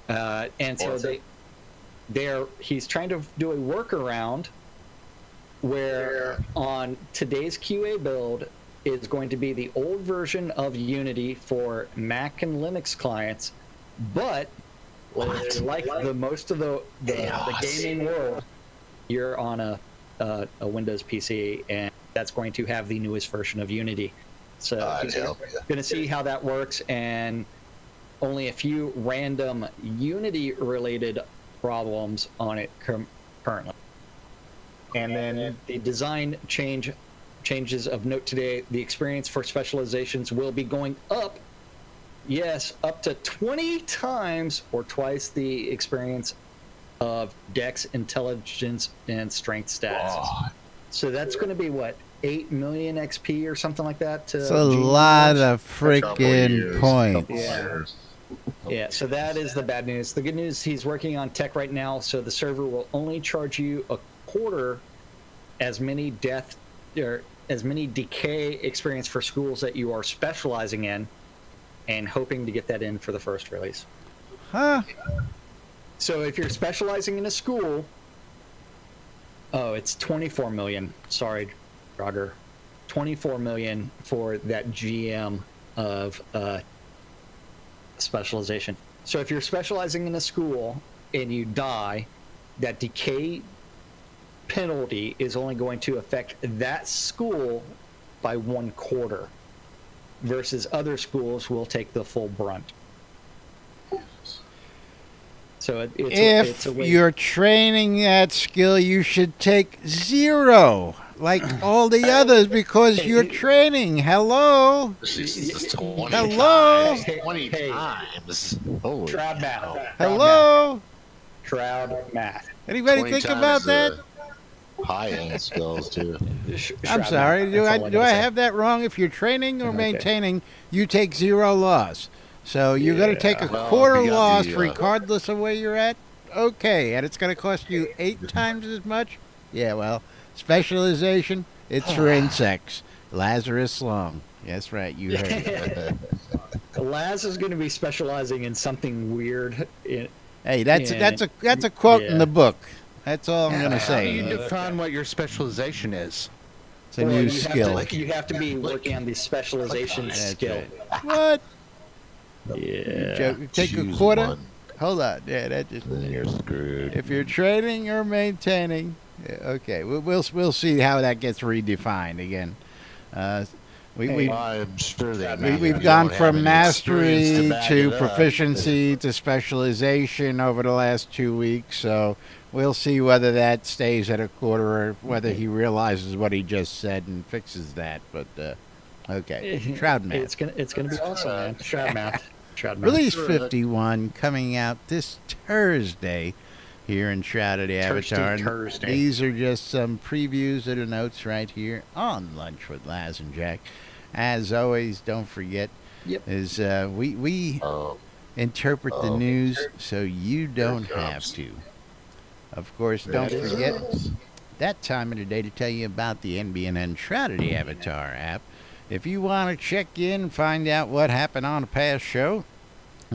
and so he's trying to do a workaround where on today's QA build is going to be the old version of Unity for Mac and Linux clients, but like the most of the gaming world, you're on a Windows PC, and that's going to have the newest version of Unity. So he's going to see how that works, and only a few random Unity-related problems on it currently. And then the design changes of note today, the experience for specializations will be going up. Yes, up to 20 times or twice the experience of Dex, Intelligence, and Strength stats. Oh, So that's going to be what, 8 million XP or something like that? It's a lot of freaking points. Yeah, so that is the bad news. The good news, he's working on tech right now, so the server will only charge you a quarter as many decay experience for schools that you are specializing in, and hoping to get that in for the first release. Huh? So if you're specializing in a school, it's 24 million. Sorry, Roger. 24 million for that GM of specialization. So if you're specializing in a school and you die, that decay penalty is only going to affect that school by 1/4, versus other schools will take the full brunt. So it's a way. You're training that skill, you should take 0, like all the others, because you're training. Hello? Jesus, 20 Hello? times. 20 times. Holy Shroud cow. math. Hello? Shroud math. Anybody 20 think times about that? the High-end spells, too. I'm sorry. Do I have that wrong? If you're training or maintaining, you take 0 loss. So you're going to take a Well, quarter you got loss the, regardless of where you're at? Okay. And it's going to cost you 8 times as much? Yeah, well, specialization, it's for insects. Lazarus Long. That's right. You heard it. Laz is going to be specializing in something weird. Hey, that's a quote in the book. That's all I'm going to How do you say. define what your specialization is? It's a new you skill. You have to be working on the specialization That's skill. right. What? Yeah. You take a Choose quarter? one, Hold on. Yeah, that just. then you're screwed. If you're training or maintaining, yeah, okay, we'll see how that gets redefined again. I'm sure they We've gone from mastery to proficiency to specialization over the last 2 weeks, so we'll see whether that stays at a quarter or whether he realizes what he just said and fixes that. But Okay, Shroud Math. It's gonna be awesome, man. Shroud Math. Shroud Math. Release 51 coming out this Thursday here in Shroud of the Avatar. Thursday. These are just some previews of the notes right here on Lunch with Laz and Jack. As always, don't forget, Yep. is we interpret the news so you don't have to. Of course, don't forget that time of the day to tell you about the NBNN Shroud of the Avatar app. If you want to check in, find out what happened on a past show,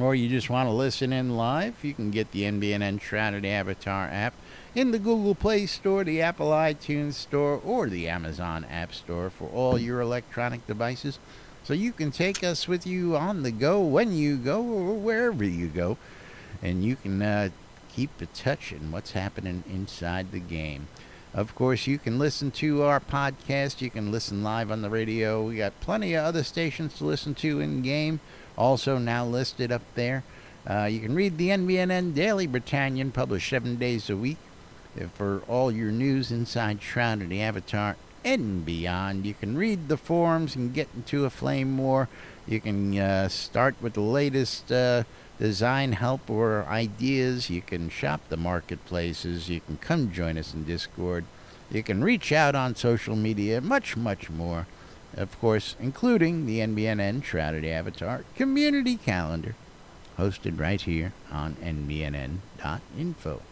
or you just want to listen in live, you can get the NBNN Shroud of the Avatar app in the Google Play Store, the Apple iTunes Store, or the Amazon App Store for all your electronic devices. So you can take us with you on the go, when you go, or wherever you go. And you can keep in touch in what's happening inside the game. Of course, you can listen to our podcast. You can listen live on the radio. We got plenty of other stations to listen to in-game, also now listed up there. You can read the NBNN Daily Britannian, published 7 days a week, for all your news inside Shroud of the Avatar and beyond. You can read the forums and get into a flame war. You can start with the latest design help or ideas. You can shop the marketplaces. You can come join us in Discord. You can reach out on social media, much, much more. Of course, including the NBNN Shroud of the Avatar community calendar, hosted right here on nbnn.info.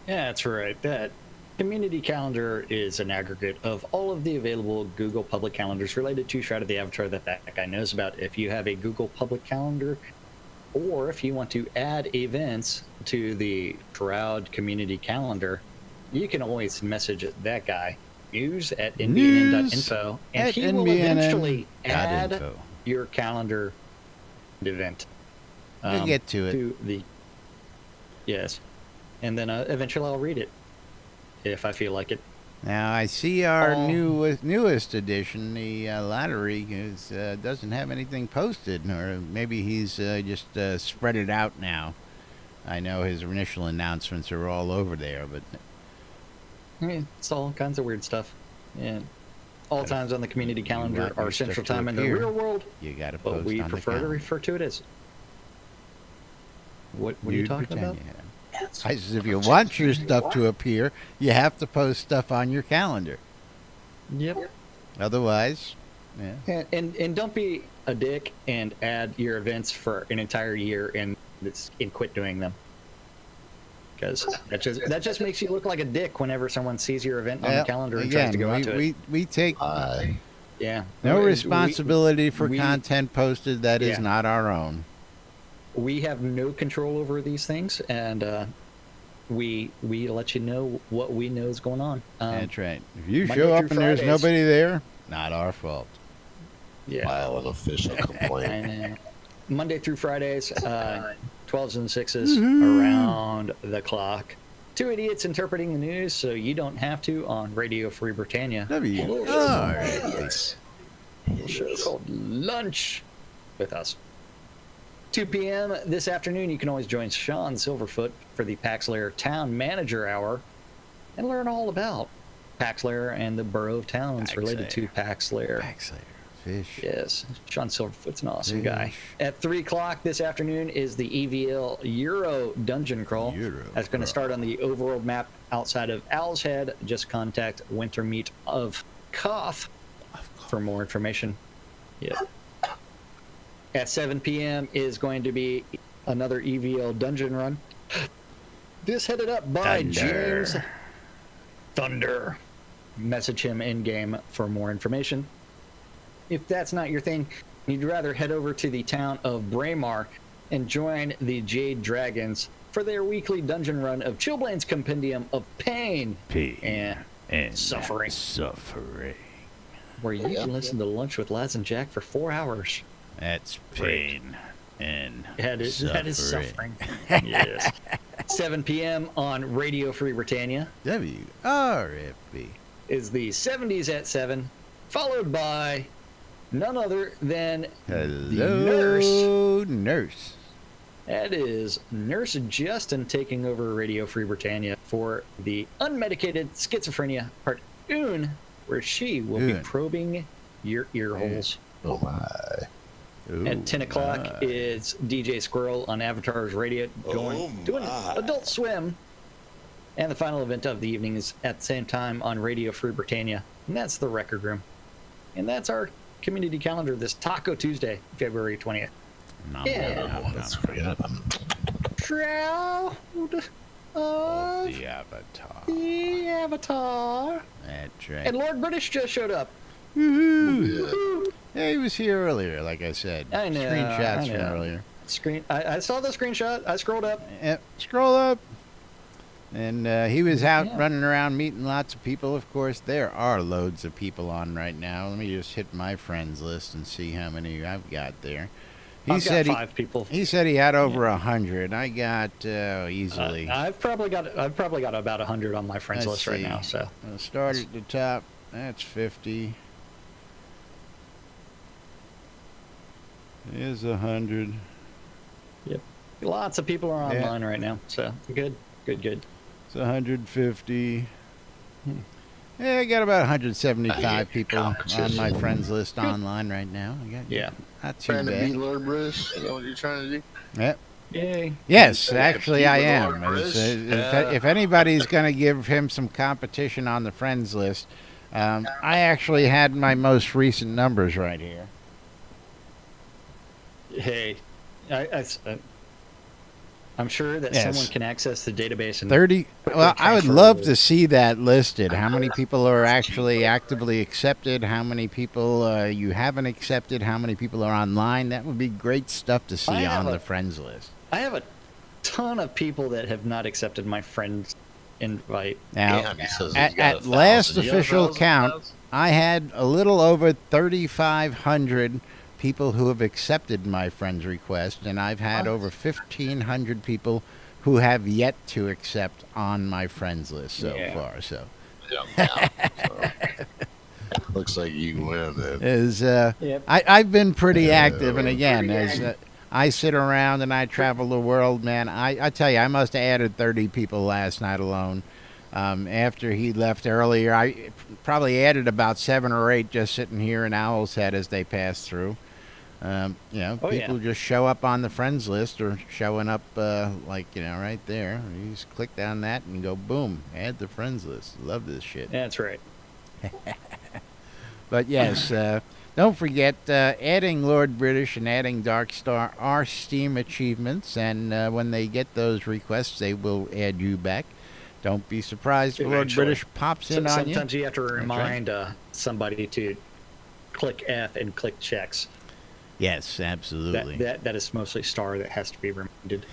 Yeah, that's right. That community calendar is an aggregate of all of the available Google public calendars related to Shroud of the Avatar that guy knows about. If you have a Google public calendar, or if you want to add events to the Shroud community calendar, you can always message that guy, news at nbnn.info, and he will eventually add your calendar event. We'll get to it. Yes. And then eventually I'll read it, if I feel like it. Now, I see our newest edition, the lottery, doesn't have anything posted, or maybe he's just spread it out now. I know his initial announcements are all over there, but it's all kinds of weird stuff. And all times on the community calendar are Central Time in the real world. You got to post but we on prefer to refer to it as. What are you talking about? I says if you want your stuff to appear, you have to post stuff on your calendar. Yep. Otherwise, yeah. And don't be a dick and add your events for an entire year and quit doing them. Because that just makes you look like a dick whenever someone sees your event on the calendar and tries to go onto it. We take no responsibility for content posted that is not our own. We have no control over these things, and we let you know what we know is going on. That's right. If you show up and there's nobody there, not our fault. Yeah. File an official complaint. I know. Monday through Fridays, 12s and 6s around the clock. Two idiots interpreting the news so you don't have to on Radio Free Britannia. It's a show called Lunch with us. 2 p.m. this afternoon, you can always join Sean Silverfoot for the Paxlayer Town Manager Hour and learn all about Paxlayer and the borough of towns related to Paxlayer. Paxlayer. Fish. Yes, Sean Silverfoot's an awesome guy. At 3 o'clock this afternoon is the EVL Euro Dungeon Crawl. That's going to start on the overworld map outside of Owl's Head. Just contact Wintermeat of Koth for more information. Yeah. At 7 p.m. is going to be another EVL dungeon run. This headed up by James Thunder. Message him in-game for more information. If that's not your thing, you'd rather head over to the town of Braemar and join the Jade Dragons for their weekly dungeon run of Chilblain's Compendium of Pain and Suffering. Where you can listen to Lunch with Laz and Jack for 4 hours. That's pain and that is suffering. Yes. 7 p.m. on Radio Free Britannia. WRFB is the 70s at 7, followed by none other than the nurse. That is Nurse Justin taking over Radio Free Britannia for the Unmedicated Schizophrenia Part 1, where she will be probing your ear holes. Oh my. Ooh, At 10 o'clock is DJ Squirrel on Avatar's Radio doing Adult Swim. And the final event of the evening is at the same time on Radio Free Britannia. And that's the Record Room. And that's our community calendar this Taco Tuesday, February 20th. Let's forget about Shroud of the Avatar. the Avatar. That's right. And Lord British just showed up. Woohoo! Yeah, he was here earlier, like I said. I know, Screenshots I from know. earlier. I saw the screenshot. I scrolled up. Yep, scroll up. And he was out Yeah. running around meeting lots of people. Of course, there are loads of people on right now. Let me just hit my friends list and see how many I've got there. I've got 5 people. He said he had over 100. I got easily. I've probably got about 100 on my friends Let's list right see. now. So I'll start at the top. That's 50. Here's 100. lots of people are Yeah. online right now. So good. It's 150. Yeah, I got about 175 people on my friends list online right now. I got Yeah. not too Trying to beat bad. Lord British? Is that what you're trying to do? Yep. Yay. Yes, Yeah, actually I keep it am. on, It's, Chris. Yeah. if anybody's going to give him some competition on the friends list, I actually had my most recent numbers right here. Hey, I'm sure that Yes. someone can access the database and 30. quickly Well, I would transfer love those. to see that listed. How many people are actually actively accepted? How many people you haven't accepted? How many people are online? That would be great stuff to see I have on a- the friends list. I have a ton of people that have not accepted my friend's invite. Now, Damn, he says at- he's got at 1,000. last You got official 1,000? count, I had a little over 3,500 people who have accepted my friend's request, and I've had over 1,500 people who have yet to accept on my friends list so Yeah. far. So, Yeah. So, looks like you win then. Yep. I've been pretty active, and again, as I sit around and I travel the world, man, I tell you, I must have added 30 people last night alone. After he left earlier, I probably added about 7 or 8 just sitting here in Owl's Head as they pass through. Oh, People just show up on the friends list or showing up right there. You just click on that and go, boom, add the friends list. Love this shit. That's right. But yes, don't forget, adding Lord British and adding Dark Star are Steam achievements, and when they get those requests, they will add you back. Don't be surprised if Lord Eventually. British pops in on you. Sometimes you have to right. remind somebody to click F and click checks. Yes, absolutely. That is mostly Star that has to be reminded.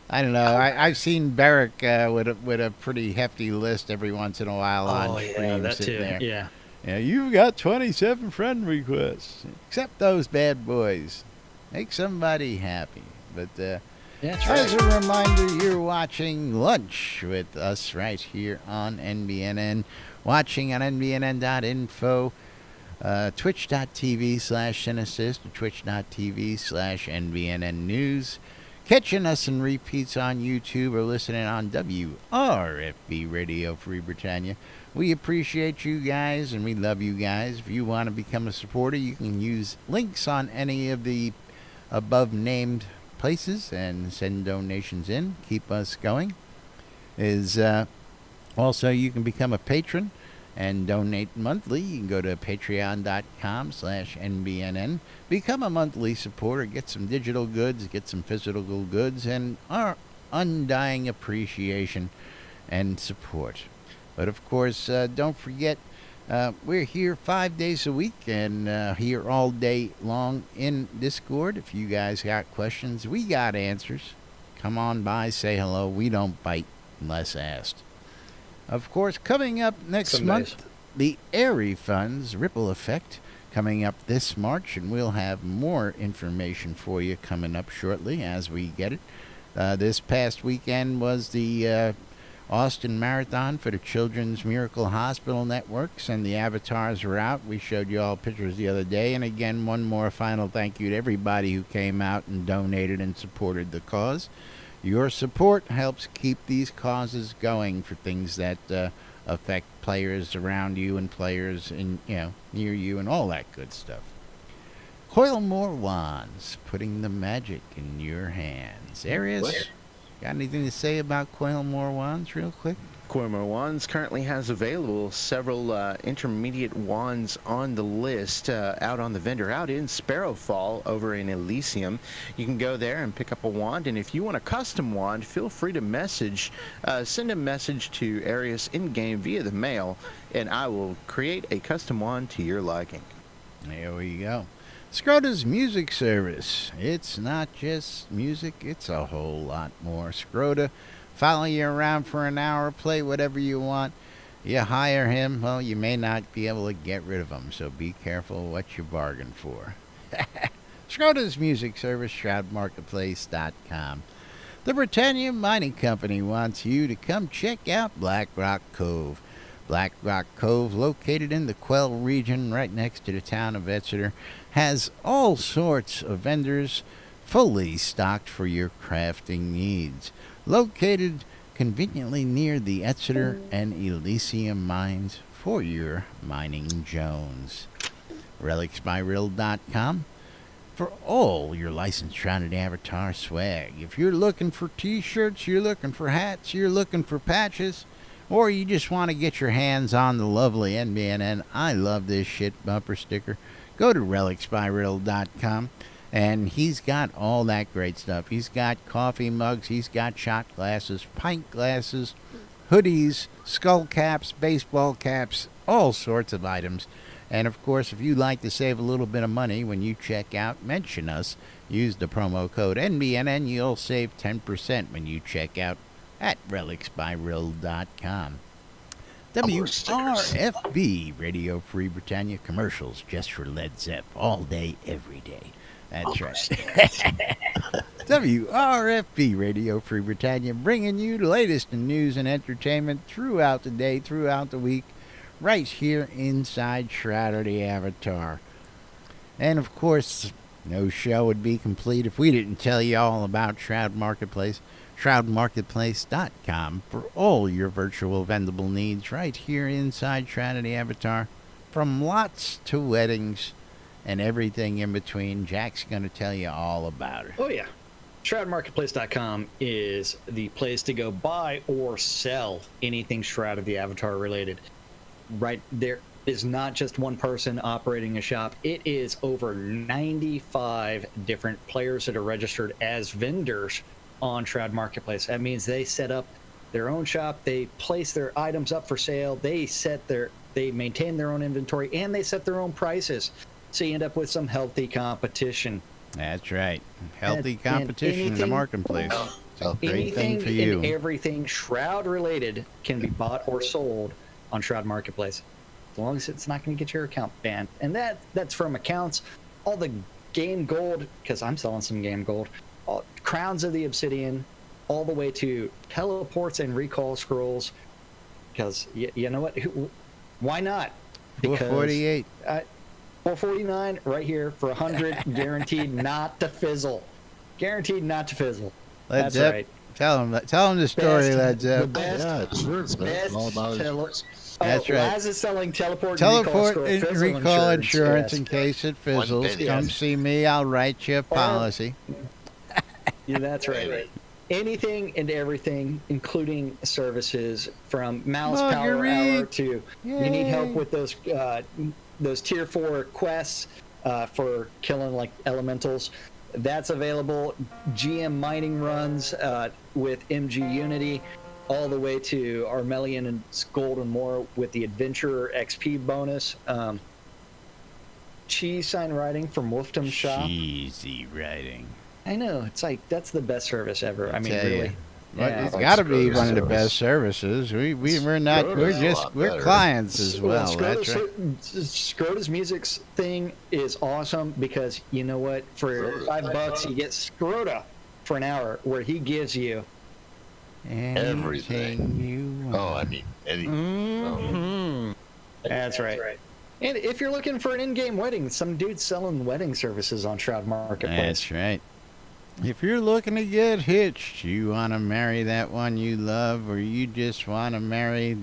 I don't know. I've seen Barrick with a pretty hefty list every once in a while on stream that sitting too. there. Yeah. Yeah, you've got 27 friend requests. Accept those bad boys. Make somebody happy. But That's as right. a reminder, you're watching Lunch with us right here on NBNN. Watching on NBNN.info, twitch.tv/Cinesist, twitch.tv/NBNN News. Catching us in repeats on YouTube or listening on WRFB Radio Free Britannia. We appreciate you guys and we love you guys. If you want to become a supporter, you can use links on any of the above named places and send donations in. Keep us going. Also, you can become a patron and donate monthly. You can go to patreon.com/NBNN. Become a monthly supporter. Get some digital goods, get some physical goods, and our undying appreciation and support. But of course, don't forget, we're here 5 days a week and here all day long in Discord. If you guys got questions, we got answers. Come on by, say hello. We don't bite unless asked. Of course, coming up next Some month, days. the Airy Funds Ripple Effect coming up this March, and we'll have more information for you coming up shortly as we get it. This past weekend was the Austin Marathon for the Children's Miracle Hospital Networks, and the avatars are out. We showed you all pictures the other day, and again, one more final thank you to everybody who came out and donated and supported the cause. Your support helps keep these causes going for things that affect players around you and players in near you and all that good stuff. Coil more wands, putting the magic in your hands. Arius, got anything to say about Coil more wands real quick? Cormo Wands currently has available several intermediate wands on the list out on the vendor, out in Sparrowfall over in Elysium. You can go there and pick up a wand, and if you want a custom wand, feel free to send a message to Arius in-game via the mail, and I will create a custom wand to your liking. There we go. Scrota's music service. It's not just music, it's a whole lot more. Scrota, follow you around for an hour, play whatever you want. You hire him, well, you may not be able to get rid of him, so be careful what you bargain for. Scrota's music service, shroudmarketplace.com. The Britannia Mining Company wants you to come check out Black Rock Cove. Black Rock Cove, located in the Quell region right next to the town of Exeter, has all sorts of vendors fully stocked for your crafting needs. Located conveniently near the Exeter and Elysium mines for your mining Jones. RelicsByRill.com for all your licensed Shrouded Avatar swag. If you're looking for t-shirts, you're looking for hats, you're looking for patches, or you just want to get your hands on the lovely NBNN I Love This Shit bumper sticker, go to RelicsByRill.com. And he's got all that great stuff. He's got coffee mugs, he's got shot glasses, pint glasses, hoodies, skull caps, baseball caps, all sorts of items. And of course, if you'd like to save a little bit of money when you check out, mention us. Use the promo code NBNN. You'll save 10% when you check out at RelicsByRill.com. WRFB, Radio Free Britannia, commercials just for Led Zepp, all day, every day. That's right. WRFB, Radio Free Britannia, bringing you the latest in news and entertainment throughout the day, throughout the week, right here inside Shroud the Avatar. And of course, no show would be complete if we didn't tell you all about Shroud Marketplace. ShroudMarketplace.com for all your virtual vendable needs right here inside Shroud the Avatar. From lots to weddings and everything in between. Jack's going to tell you all about it. Oh, yeah. ShroudMarketplace.com is the place to go buy or sell anything Shroud of the Avatar related. Right there is not just one person operating a shop. It is over 95 different players that are registered as vendors on Shroud Marketplace. That means they set up their own shop. They place their items up for sale. They maintain their own inventory, and they set their own prices. So you end up with some healthy competition. That's right. Healthy competition in the marketplace. It's a great thing for you. And everything Shroud related can be bought or sold on Shroud Marketplace, as long as it's not going to get your account banned. And that's from accounts, all the game gold, because I'm selling some game gold, crowns of the obsidian, all the way to teleports and recall scrolls. Because you know what? Why not? Because 448. 449 right here for 100, guaranteed not to fizzle. Guaranteed not to fizzle. That's right. Tell him the story, Led Zepp. The best, It's all about insurance. That's right. Laz is selling teleport and recall insurance in case it fizzles. Come see me. I'll write you a policy. Yeah, that's right. Anything and everything, including services from mouse power hour to you need help with those tier 4 quests for killing like elementals. That's available. GM mining runs with MG Unity, all the way to Armelian and Gold and more with the Adventurer XP bonus. Cheese sign writing from Wolfdom Shop. Cheesy writing. I know, it's like that's the best service ever. I mean, really. Yeah. It's got to be one of the best services. We're clients as well. That's right. Scrota's Music's thing is awesome because you know what? For $5 you get Scrota for an hour, where he gives you everything you want. Oh, I mean anything. That's right. And if you're looking for an in-game wedding, some dude's selling wedding services on Shroud Marketplace. That's right. If you're looking to get hitched, you want to marry that one you love, or you just want to marry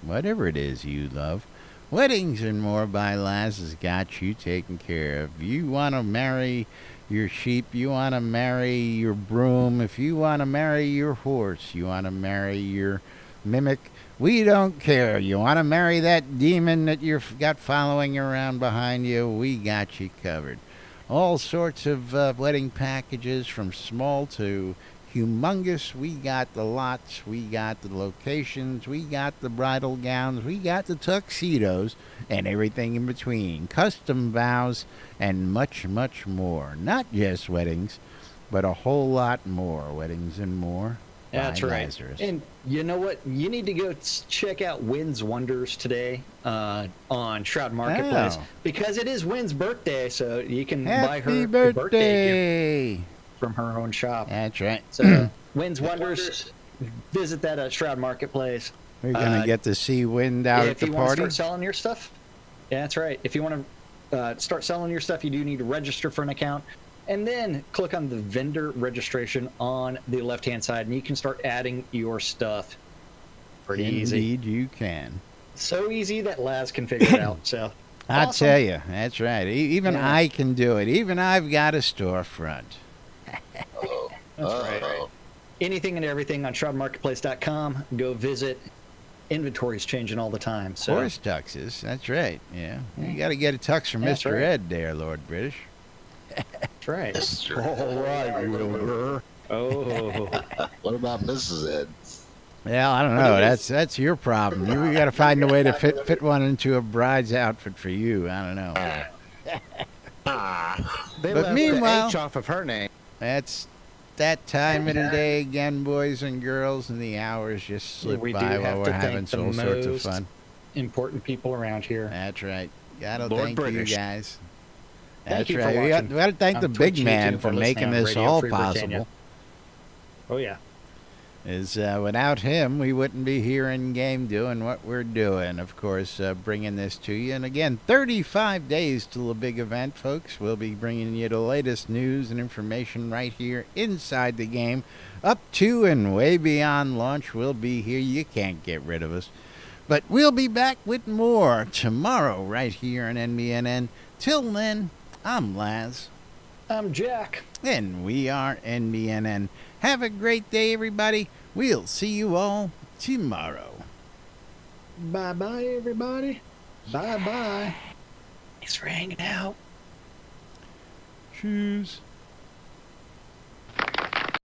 whatever it is you love. Weddings and More by Laz has got you taken care of. You want to marry your sheep, you want to marry your broom, if you want to marry your horse, you want to marry your mimic, we don't care. You want to marry that demon that you've got following around behind you, we got you covered. All sorts of wedding packages from small to humongous. We got the lots, we got the locations, we got the bridal gowns, we got the tuxedos, and everything in between. Custom vows and much, much more. Not just weddings, but a whole lot more. Weddings and More. That's by right. Lazarus. And you know what? You need to go check out Wynn's Wonders today on Shroud Marketplace because it is Wynn's birthday, so you can buy her Happy a birthday birthday gift from her own shop. That's right. So Wynn's Wonders, visit that at Shroud Marketplace. We're going to get to see Wind out at if the you want to party. start selling your stuff, yeah, that's right. If you want to start selling your stuff, you do need to register for an account. And then click on the vendor registration on the left-hand side, and you can start adding your stuff. Pretty easy. Indeed, you can. So easy that Laz can figure it out. So I awesome. tell you, that's right. Even Yeah. I can do it. Even I've got a storefront. Oh, That's right. Anything and everything on shroudmarketplace.com. Go visit. Inventory's changing all the time. So Horse tuxes. That's right. Yeah. You got to get a tux from That's Mr. right. Ed there, Lord British. that's right. That's true. All right, Wilbur. Oh, What about Mrs. Ed? Well, I don't know. That's your problem. You got to find a way to fit one into a bride's outfit for you. I don't know. They But left meanwhile- the H off of her name. That's that time of the day again, boys and girls, and the hours just slip We do by have while we're to having thank the all sorts of most fun. important people around here. That's right. Gotta Lord thank British. you guys. Thank That's you for right. We watching got to thank on the big Twitch, man YouTube, for or listening making on this Radio all Free Britannia. possible. Oh yeah. Is without him, we wouldn't be here in game doing what we're doing. Of course, bringing this to you. And again, 35 days till the big event, folks. We'll be bringing you the latest news and information right here inside the game. Up to and way beyond launch, we'll be here. You can't get rid of us. But we'll be back with more tomorrow right here on NBNN. Till then, I'm Laz. I'm Jack. And we are NBNN. Have a great day, everybody. We'll see you all tomorrow. Bye bye, everybody. Bye bye. Thanks for hanging out. Cheers.